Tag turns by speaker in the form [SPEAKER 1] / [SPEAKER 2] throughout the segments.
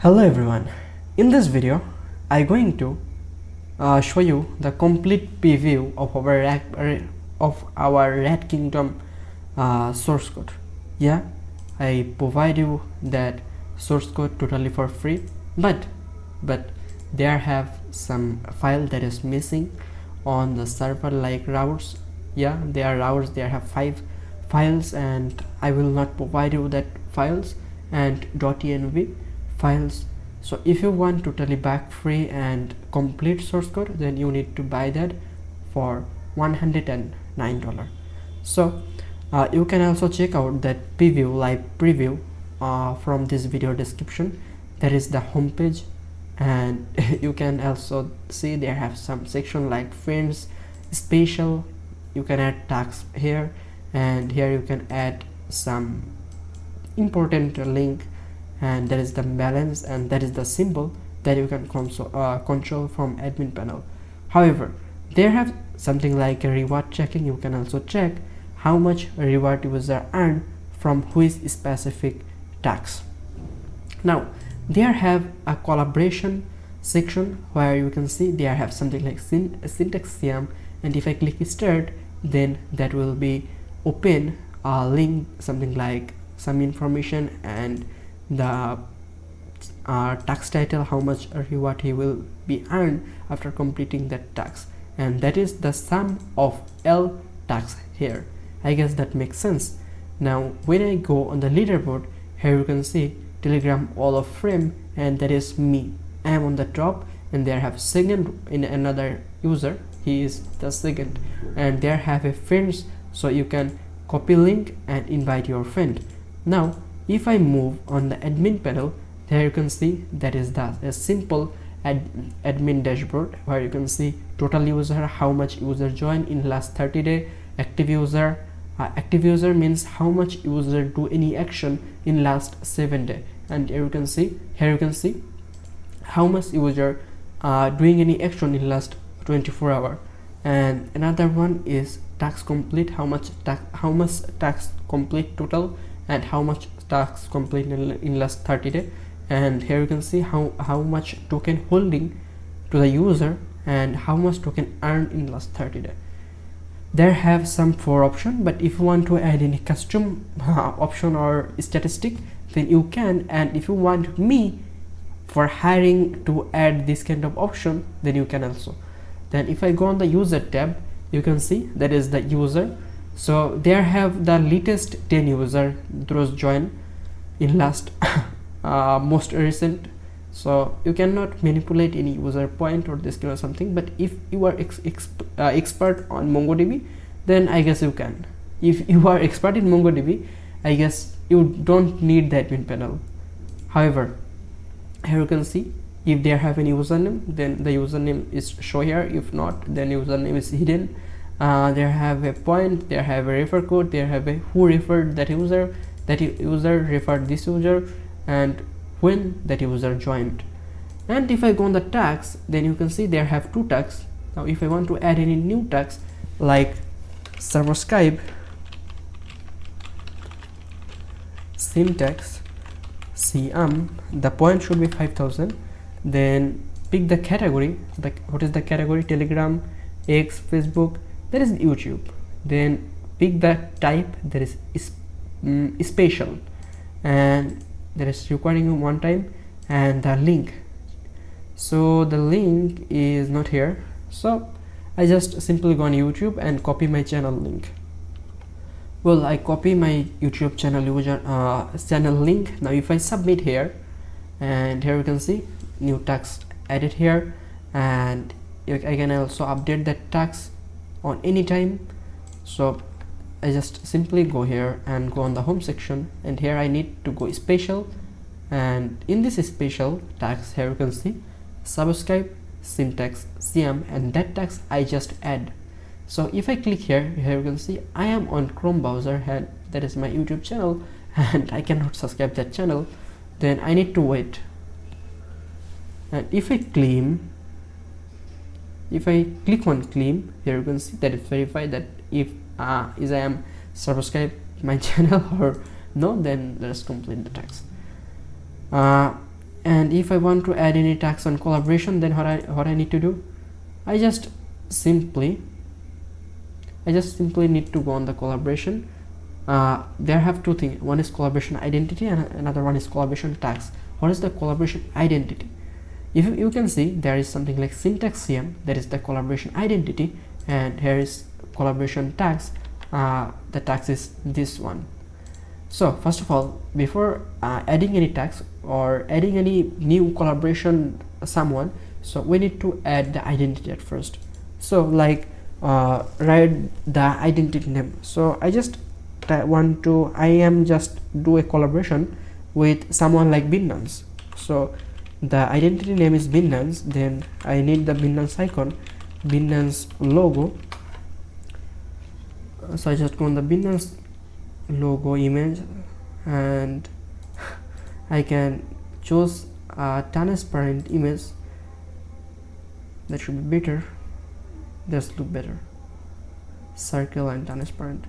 [SPEAKER 1] Hello everyone, in this video I'm going to show you the complete preview of our Red Kingdom source code. Yeah, I provide you that source code totally for free, but there have some file that is missing on the server, like routes. Yeah, there are routes, there have 5 files and I will not provide you that files and .env files. So if you want totally back free and complete source code, then you need to buy that for $109. So you can also check out that live preview from this video description. That is the homepage, and you can also see they have some section like friends, special. You can add tags here, and here you can add some important link, and that is the balance, and that is the symbol that you can control from admin panel. However, they have something like a reward checking. You can also check how much reward user earn from which specific tags. Now they have a collaboration section where you can see they have something like syntax Siam, and if I click start, then that will be open a link, something like some information and the tax title, how much reward he will be earned after completing that tax, and that is the sum of L tax here. I guess that makes sense. Now when I go on the leaderboard, here you can see Telegram all of frame, and that is me. I am on the top, and there have second in another user, he is the second, and there have a friends, so you can copy link and invite your friend. Now if I move on the admin panel, there you can see that is a simple admin dashboard where you can see total user, how much user joined in last 30 days, active user. Active user means how much user do any action in last 7 days, and here you can see how much user doing any action in last 24 hours. And another one is task complete, how much task complete total, and how much tasks complete in last 30 days. And here you can see how much token holding to the user and how much token earned in last 30 days. There have some 4 options, but if you want to add any custom option or statistic, then you can. And if you want me for hiring to add this kind of option, then you can also. Then if I go on the user tab, you can see that is the user. So there have the latest 10 user those join in last most recent. So you cannot manipulate any user point or this kind of something, but if you are expert on MongoDB, then I guess you can. If you are expert in MongoDB, I guess you don't need the admin panel. However, here you can see if they have any username, then the username is show here. If not, then username is hidden. They have a point, they have a refer code, they have a who referred that user referred this user, and when that user joined. And if I go on the tags, then you can see they have 2 tags. Now if I want to add any new tags like server Skype, syntax Siam, the point should be 5000. Then pick the category, like what is the category, Telegram, X, Facebook, that is YouTube. Then pick the type, that is special, and that is requiring one time, and the link. So the link is not here, so I just simply go on YouTube and copy my channel link. Well, I copy my YouTube channel channel link. Now if I submit here, and here you can see new text added here, and I can also update that text on any time. So I just simply go here and go on the home section, and here I need to go special, and in this special tags, here you can see subscribe, syntax Siam, and that text I just add. So if I click here you can see I am on Chrome browser, and that is my YouTube channel, and I cannot subscribe that channel. Then I need to wait, and if I click on claim, here you can see that it verified that if I am subscribe my channel or no, then let's complete the text. And if I want to add any tags on collaboration, then what I need to do, I just simply need to go on the collaboration. There have two things, one is collaboration identity and another one is collaboration tags. What is the collaboration identity? If you can see, there is something like syntax Siam, that is the collaboration identity, and here is collaboration tags. The tags is this one. So first of all, before adding any tags or adding any new collaboration someone, so we need to add the identity at first. So like write the identity name. So I just I am just do a collaboration with someone like Binance. So the identity name is Binance, then I need the Binance icon, Binance logo. So I just go on the Binance logo image and I can choose a transparent image. That should be better. This look better. Circle and transparent.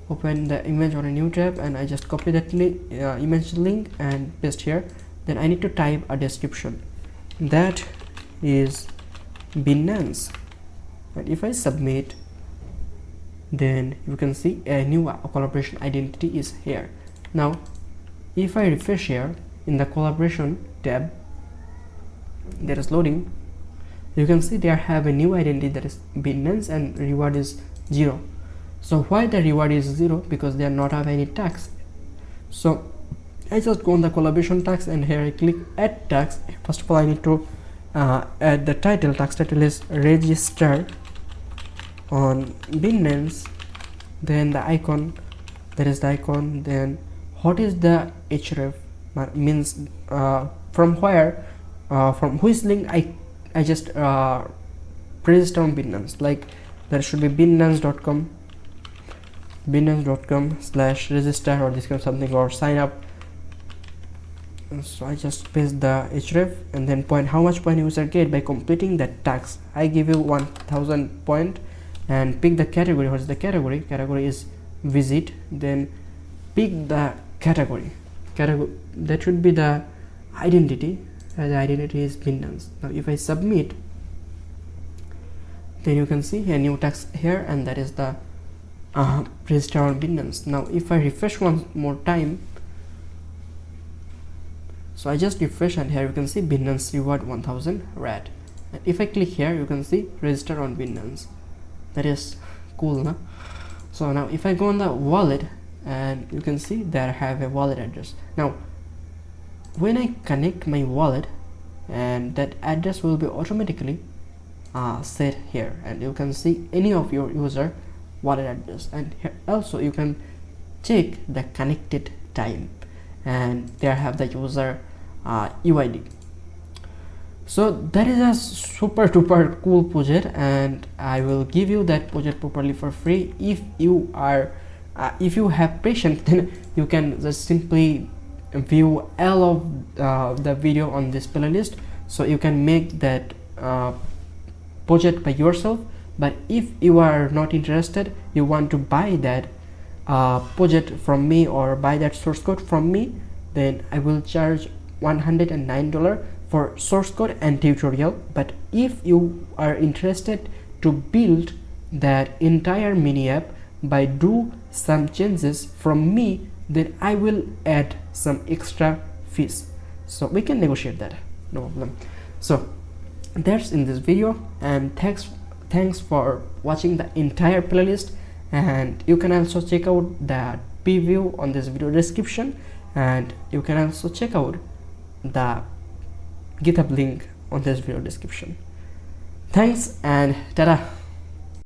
[SPEAKER 1] Open the image on a new tab and I just copy that image link and paste here. Then I need to type a description. That is Binance. And if I submit, then you can see a new collaboration identity is here. Now if I refresh here in the collaboration tab that is loading, you can see there have a new identity, that is Binance, and reward is 0. So why the reward is 0? Because they are not have any tags. So I just go on the collaboration tags and here I click add tags. First of all, I need to add the title. Tags title is register on Binance, then the icon, that is the icon. Then what is the href, means from where, from which link I just register on Binance. Like there should be binance.com /register or this kind of something, or sign up. So I just paste the href and then point how much point user get by completing that tags. I give you 1000 point and pick the category. What is the category? Category is visit. Then pick the category. That should be the identity. The identity is Binance. Now if I submit, then you can see a new tags here, and that is the register on Binance. Now if I refresh one more time, so I just refresh and here you can see Binance reward 1000 rad. And if I click here, you can see register on Binance. That is cool, no? So now if I go on the wallet, and you can see there I have a wallet address. Now when I connect my wallet, and that address will be automatically set here, and you can see any of your user wallet address, and here also you can check the connected time, and there have the user UID. So that is a super duper cool project, and I will give you that project properly for free. If you are if you have patience, then you can just simply view all of the video on this playlist, so you can make that project by yourself. But if you are not interested, you want to buy that project from me or buy that source code from me, then I will charge $109 for source code and tutorial. But if you are interested to build that entire mini app by do some changes from me, then I will add some extra fees, so we can negotiate that, no problem. So that's in this video, and thanks for watching the entire playlist. And you can also check out the preview on this video description, and you can also check out the GitHub link on this video description. Thanks and ta-da.